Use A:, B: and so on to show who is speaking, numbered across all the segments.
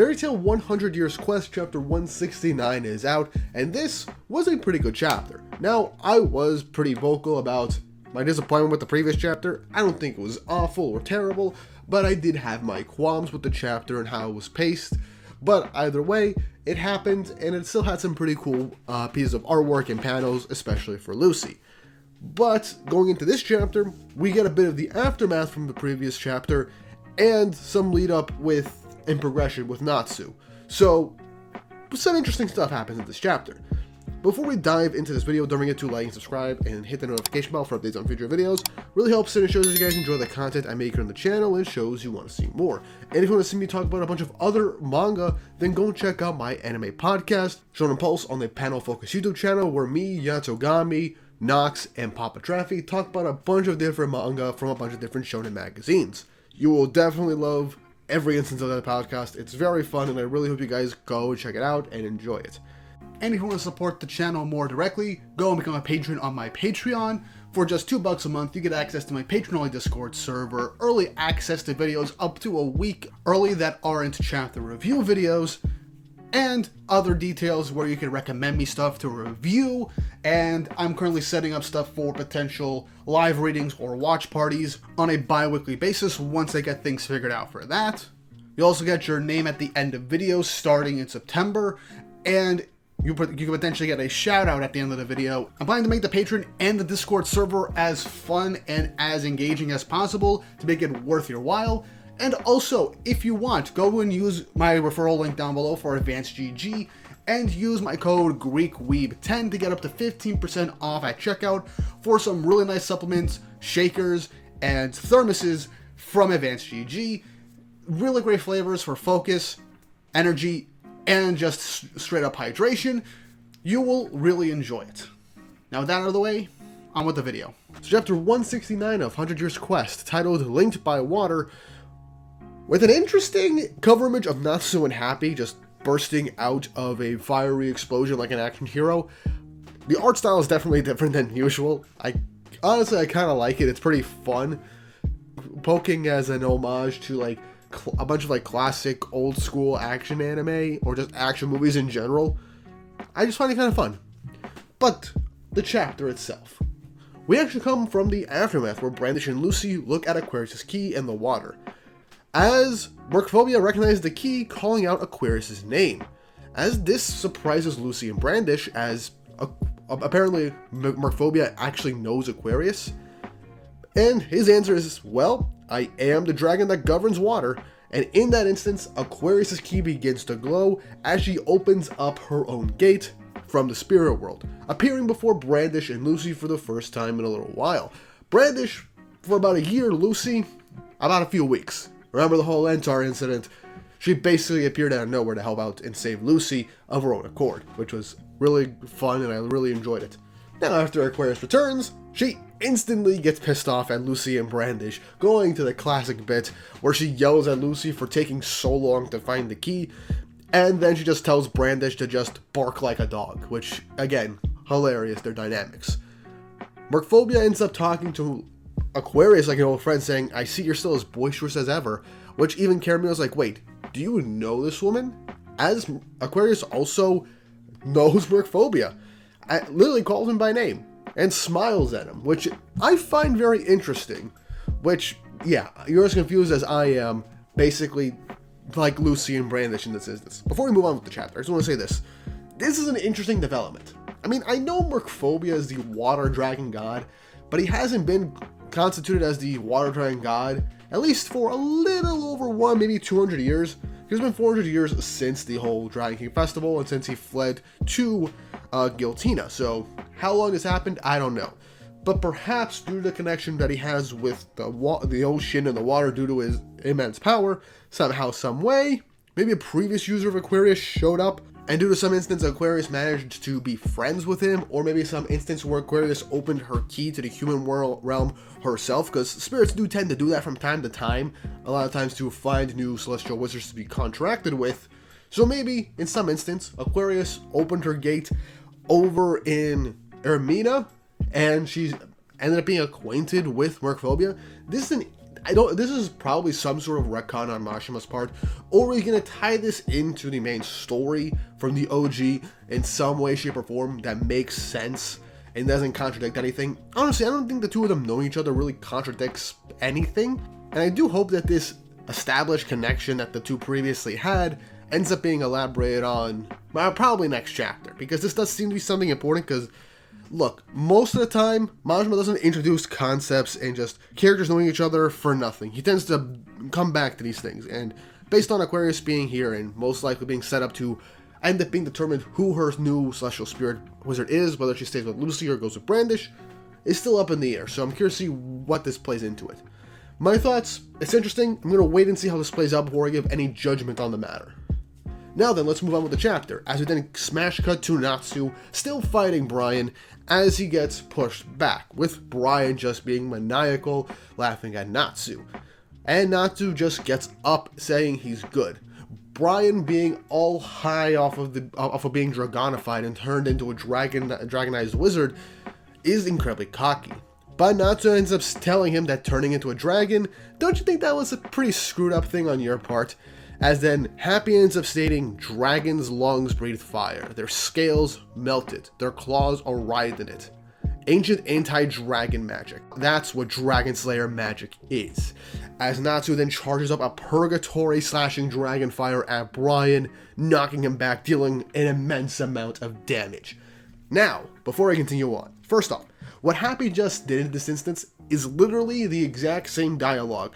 A: Fairy Tail 100 Years Quest Chapter 169 is out, and this was a pretty good chapter. Now, I was pretty vocal about my disappointment with the previous chapter. I don't think it was awful or terrible, but I did have my qualms with the chapter and how it was paced. But either way, it happened, and it still had some pretty cool pieces of artwork and panels, especially for Lucy. But going into this chapter, we get a bit of the aftermath from the previous chapter, and some lead up with and progression with Natsu. So, some interesting stuff happens in this chapter. Before we dive into this video, don't forget to like and subscribe and hit the notification bell for updates on future videos. Really helps and it shows you guys enjoy the content I make here on the channel and shows you want to see more. And if you want to see me talk about a bunch of other manga, then go and check out my anime podcast, Shonen Pulse, on the Panel Focus YouTube channel, where me, Yatsugami, Nox, and Papa Traffy talk about a bunch of different manga from a bunch of different shonen magazines. You will definitely love every instance of that podcast. It's very fun, and I really hope you guys go check it out and enjoy it. And if you want to support the channel more directly, go and become a patron on my Patreon. For just $2 a month, you get access to my patron-only Discord server, early access to videos up to a week early that aren't chapter review videos, and other details where you can recommend me stuff to review. And I'm currently setting up stuff for potential live readings or watch parties on a bi-weekly basis once I get things figured out for that. You also get your name at the end of videos starting in September, and you can potentially get a shout out at the end of the video. I'm planning to make the Patreon and the Discord server as fun and as engaging as possible to make it worth your while. And also, if you want, go and use my referral link down below for Advanced GG and use my code GreekWeeb10 to get up to 15% off at checkout for some really nice supplements, shakers, and thermoses from Advanced GG. Really great flavors for focus, energy, and just straight up hydration. You will really enjoy it. Now with that out of the way, on with the video. So chapter 169 of 100 Years Quest, titled Linked by Water, with an interesting cover image of Natsu and Happy just bursting out of a fiery explosion like an action hero. The art style is definitely different than usual. Honestly, I kind of like it. It's pretty fun, poking as an homage to like a bunch of like classic old school action anime or just action movies in general. I just find it kind of fun. But the chapter itself, we actually come from the aftermath where Brandish and Lucy look at Aquarius' key in the water, as Phobia recognizes the key, calling out Aquarius' name. As this surprises Lucy and Brandish, as apparently Phobia actually knows Aquarius, and his answer is, well, I am the dragon that governs water. And in that instance, Aquarius' key begins to glow as she opens up her own gate from the spirit world, appearing before Brandish and Lucy for the first time in a little while. Brandish for about a year, Lucy about a few weeks. Remember the whole Entar incident? She basically appeared out of nowhere to help out and save Lucy of her own accord, which was really fun and I really enjoyed it. Now after Aquarius returns, she instantly gets pissed off at Lucy and Brandish, going to the classic bit where she yells at Lucy for taking so long to find the key, and then she just tells Brandish to just bark like a dog, which, again, hilarious, their dynamics. Phobia ends up talking to Aquarius like an old friend, saying, I see you're still as boisterous as ever, which even Caramel's like, wait, do you know this woman? As Aquarius also knows Phobia, literally calls him by name and smiles at him, which I find very interesting, which, yeah, you're as confused as I am, basically like Lucy and Brandish in this instance. Before we move on with the chapter, I just want to say this. This is an interesting development. I mean, I know Phobia is the water dragon god, but he hasn't been constituted as the water dragon god, at least for a little over maybe 200 years. It's been 400 years since the whole Dragon King Festival and since he fled to Giltina. So how long this happened, I don't know. But perhaps due to the connection that he has with the ocean and the water due to his immense power, somehow, some way, maybe a previous user of Aquarius showed up, and due to some instance Aquarius managed to be friends with him, or maybe some instance where Aquarius opened her key to the human realm herself, because spirits do tend to do that from time to time, a lot of times to find new celestial wizards to be contracted with. So maybe, in some instance, Aquarius opened her gate over in Ermina, and she's ended up being acquainted with Phobia. This is this is probably some sort of retcon on Mashima's part, or he's gonna tie this into the main story from the OG in some way, shape, or form that makes sense and doesn't contradict anything. Honestly, I don't think the two of them knowing each other really contradicts anything, and I do hope that this established connection that the two previously had ends up being elaborated on probably next chapter, because this does seem to be something important. Because look, most of the time Majima doesn't introduce concepts and just characters knowing each other for nothing. He tends to come back to these things, and based on Aquarius being here and most likely being set up to end up being determined who her new celestial spirit wizard is, whether she stays with Lucy or goes with Brandish, is still up in the air. So I'm curious to see what this plays into it. My thoughts, it's interesting. I'm going to wait and see how this plays out before I give any judgment on the matter. Now then, let's move on with the chapter, as we then smash cut to Natsu still fighting Brian as he gets pushed back, with Brian just being maniacal, laughing at Natsu. And Natsu just gets up saying he's good. Brian being all high off of being dragonified and turned into a dragonized wizard is incredibly cocky. But Natsu ends up telling him that turning into a dragon, don't you think that was a pretty screwed up thing on your part? As then Happy ends up stating, dragons' lungs breathe fire, their scales melted, their claws are writhed in it. Ancient anti-dragon magic. That's what Dragon Slayer magic is. As Natsu then charges up a purgatory slashing dragon fire at Brian, knocking him back, dealing an immense amount of damage. Now, before I continue on, first off, what Happy just did in this instance is literally the exact same dialogue,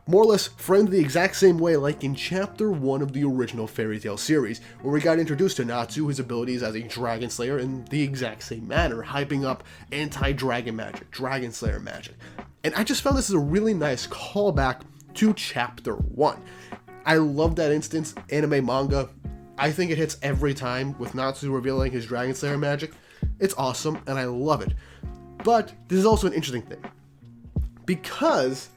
A: more or less framed the exact same way like in Chapter 1 of the original Fairy Tail series, where we got introduced to Natsu, his abilities as a Dragon Slayer in the exact same manner, hyping up anti-dragon magic, Dragon Slayer magic. And I just found this is a really nice callback to Chapter 1. I love that instance, anime manga. I think it hits every time with Natsu revealing his Dragon Slayer magic. It's awesome, and I love it. But this is also an interesting thing, because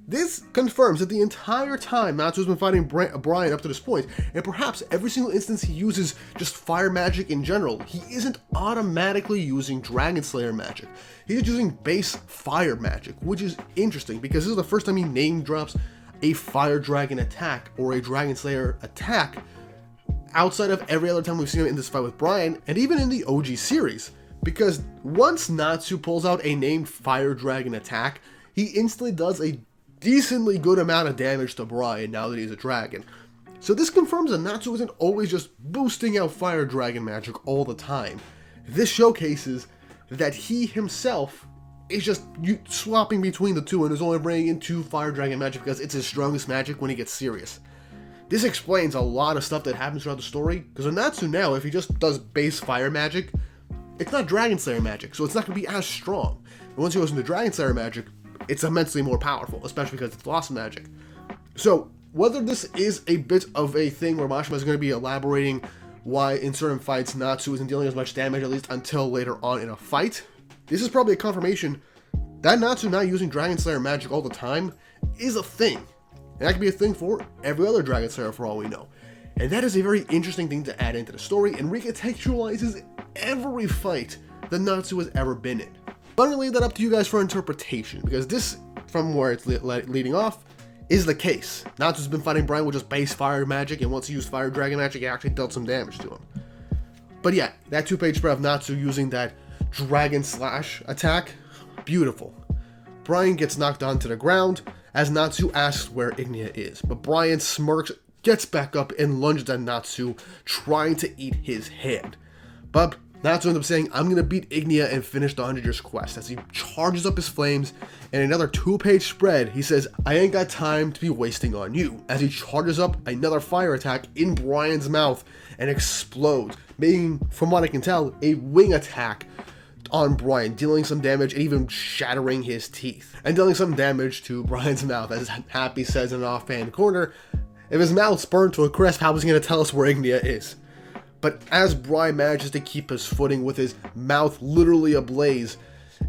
A: this confirms that the entire time Natsu's been fighting Brian up to this point, and perhaps every single instance he uses just fire magic in general, he isn't automatically using Dragon Slayer magic. He's using base fire magic, which is interesting because this is the first time he name drops a fire dragon attack or a Dragon Slayer attack outside of every other time we've seen him in this fight with Brian, and even in the OG series. Because once Natsu pulls out a named fire dragon attack, he instantly does a decently good amount of damage to Brian now that he's a dragon. So this confirms that Natsu isn't always just boosting out fire dragon magic all the time. This showcases that he himself is just swapping between the two and is only bringing in 2 fire dragon magic because it's his strongest magic when he gets serious. This explains a lot of stuff that happens throughout the story, because with Natsu now, if he just does base fire magic, it's not Dragon Slayer magic, so it's not going to be as strong. And once he goes into Dragon Slayer magic, it's immensely more powerful, especially because it's lost magic. So, whether this is a bit of a thing where Mashima is going to be elaborating why in certain fights Natsu isn't dealing as much damage, at least until later on in a fight, this is probably a confirmation that Natsu not using Dragon Slayer magic all the time is a thing. And that could be a thing for every other Dragon Slayer for all we know. And that is a very interesting thing to add into the story, and recontextualizes every fight that Natsu has ever been in. But I'm going to leave that up to you guys for interpretation, because this, from where it's leading off, is the case. Natsu's been fighting Brian with just base fire magic, and once he used fire dragon magic, it actually dealt some damage to him. But yeah, that 2-page spread of Natsu using that dragon slash attack, beautiful. Brian gets knocked onto the ground as Natsu asks where Ignia is, but Brian smirks, gets back up, and lunges at Natsu, trying to eat his hand. But Natsu ends up saying, I'm going to beat Ignia and finish the 100 Years quest, as he charges up his flames. In another 2-page spread, he says, I ain't got time to be wasting on you, as he charges up another fire attack in Brian's mouth and explodes, making, from what I can tell, a wing attack on Brian, dealing some damage and even shattering his teeth, and dealing some damage to Brian's mouth, as Happy says in an offhand corner, if his mouth's burned to a crisp, how was he going to tell us where Ignia is? But as Brian manages to keep his footing with his mouth literally ablaze,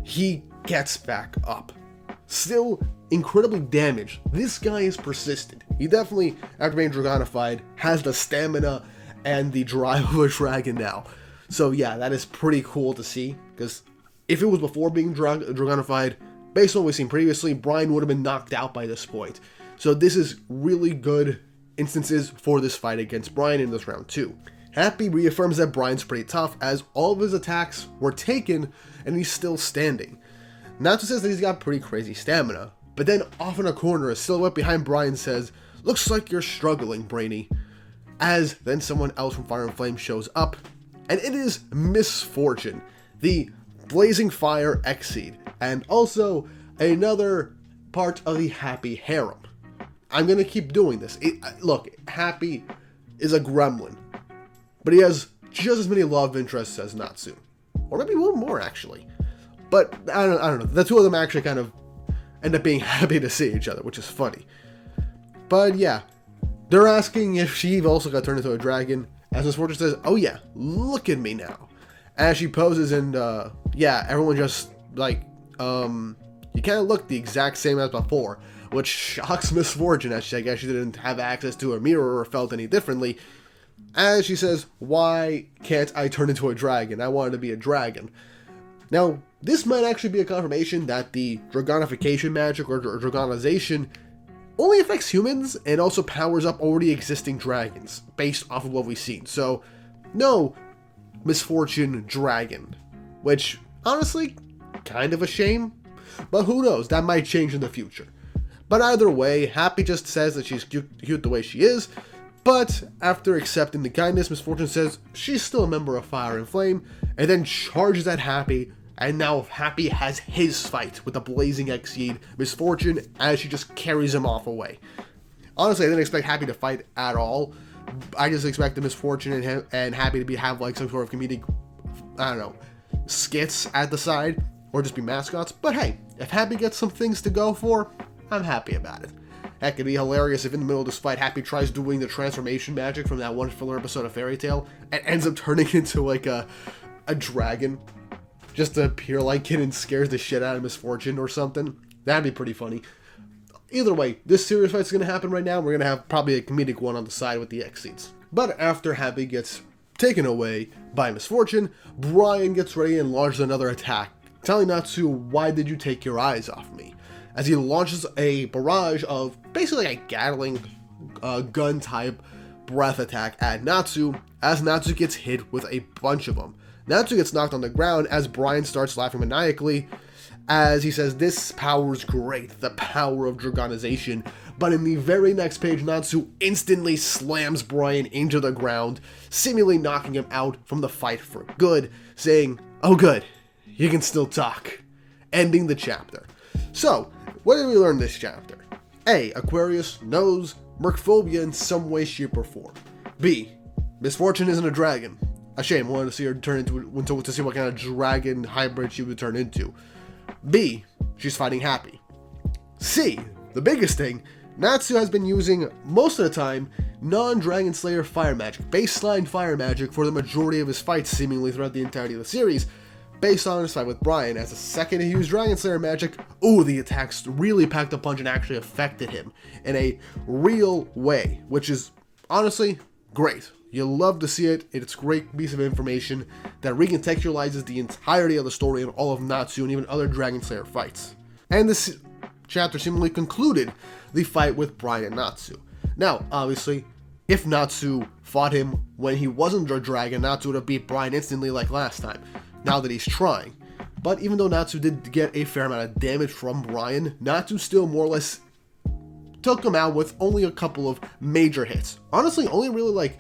A: he gets back up. Still incredibly damaged, this guy is persistent. He definitely, after being dragonified, has the stamina and the drive of a dragon now. So yeah, that is pretty cool to see, because if it was before being dragonified, based on what we've seen previously, Brian would have been knocked out by this point. So this is really good instances for this fight against Brian in this round 2. Happy reaffirms that Brian's pretty tough, as all of his attacks were taken and he's still standing. Natsu says that he's got pretty crazy stamina, but then off in a corner, a silhouette behind Brian says, "Looks like you're struggling, Brainy," as then someone else from Fire and Flame shows up, and it is Misfortune, the Blazing Fire Exceed, and also another part of the Happy Harem. I'm gonna keep doing this. Look, Happy is a gremlin, but he has just as many love interests as Natsu, or maybe one more actually. But I don't know. The two of them actually kind of end up being happy to see each other, which is funny. But yeah, they're asking if she also got turned into a dragon, as Misfortune says, "Oh yeah, look at me now," as she poses, and yeah, everyone just like, you kind of look the exact same as before, which shocks Misfortune, as I guess she didn't have access to a mirror or felt any differently, as she says, "Why can't I turn into a dragon? I wanted to be a dragon." Now, this might actually be a confirmation that the Dragonification magic or Dragonization only affects humans and also powers up already existing dragons, based off of what we've seen. So, no Misfortune dragon, which, honestly, kind of a shame, but who knows, that might change in the future. But either way, Happy just says that she's cute the way she is, but after accepting the kindness, Misfortune says she's still a member of Fire and Flame, and then charges at Happy, and now Happy has his fight with the Blazing Exceed Misfortune as she just carries him off away. Honestly, I didn't expect Happy to fight at all. I just expected Misfortune and Happy to have like some sort of comedic, I don't know, skits at the side, or just be mascots. But hey, if Happy gets some things to go for, I'm happy about it. Heck, it'd be hilarious if in the middle of this fight, Happy tries doing the transformation magic from that one filler episode of Fairy Tail and ends up turning into like a dragon just to appear like it and scares the shit out of Misfortune or something. That'd be pretty funny. Either way, this serious fight's gonna happen right now. We're gonna have probably a comedic one on the side with the Exceeds. But after Happy gets taken away by Misfortune, Brian gets ready and launches another attack, telling Natsu, "Why did you take your eyes off me?" As he launches a barrage of basically a Gatling gun type breath attack at Natsu, as Natsu gets hit with a bunch of them. Natsu gets knocked on the ground as Brian starts laughing maniacally, as he says, "This power's great, the power of Dragonization." But in the very next page, Natsu instantly slams Brian into the ground, seemingly knocking him out from the fight for good, saying, "Oh good, you can still talk," ending the chapter. So, what did we learn this chapter? A. Aquarius knows Phobia in some way, shape, or form. B. Misfortune isn't a dragon. A shame, I wanted to see her turn to see what kind of dragon hybrid she would turn into. B. She's fighting Happy. C. The biggest thing, Natsu has been using, most of the time, non-Dragon Slayer fire magic, baseline fire magic for the majority of his fights seemingly throughout the entirety of the series, based on his fight with Brian, as the second he used Dragon Slayer magic, the attacks really packed a punch and actually affected him in a real way, which is honestly great. You love to see it. It's a great piece of information that recontextualizes the entirety of the story and all of Natsu and even other Dragon Slayer fights. And this chapter seemingly concluded the fight with Brian and Natsu. Now, obviously, if Natsu fought him when he wasn't a dragon, Natsu would have beat Brian instantly like last time, now that he's trying. But even though Natsu did get a fair amount of damage from Brian, Natsu still more or less took him out with only a couple of major hits. Honestly, only really like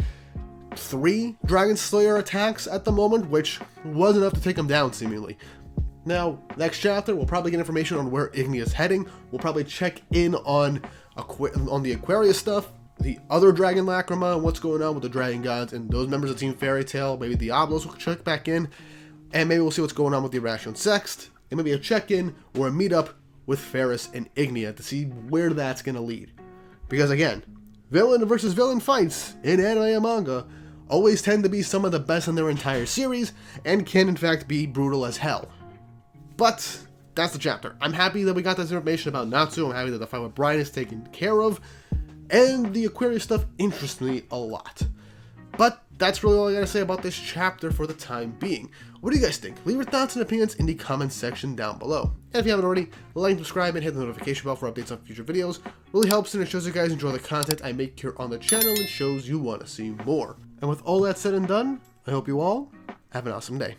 A: 3 Dragon Slayer attacks at the moment, which was enough to take him down seemingly. Now, next chapter, we'll probably get information on where Igni is heading. We'll probably check in on the Aquarius stuff, the other Dragon Lacrima, and what's going on with the Dragon Gods and those members of Team Fairy Tail. Maybe Diablos will check back in, and maybe we'll see what's going on with the Irrational Sext, and maybe a check-in or a meetup with Ferris and Ignia to see where that's going to lead. Because again, villain versus villain fights in anime and manga always tend to be some of the best in their entire series, and can in fact be brutal as hell. But that's the chapter. I'm happy that we got this information about Natsu. I'm happy that the fight with Brian is taken care of, and the Aquarius stuff interests me a lot. But that's really all I gotta say about this chapter for the time being. What do you guys think? Leave your thoughts and opinions in the comments section down below. And if you haven't already, like, subscribe, and hit the notification bell for updates on future videos. It really helps, and it shows you guys enjoy the content I make here on the channel and shows you want to see more. And with all that said and done, I hope you all have an awesome day.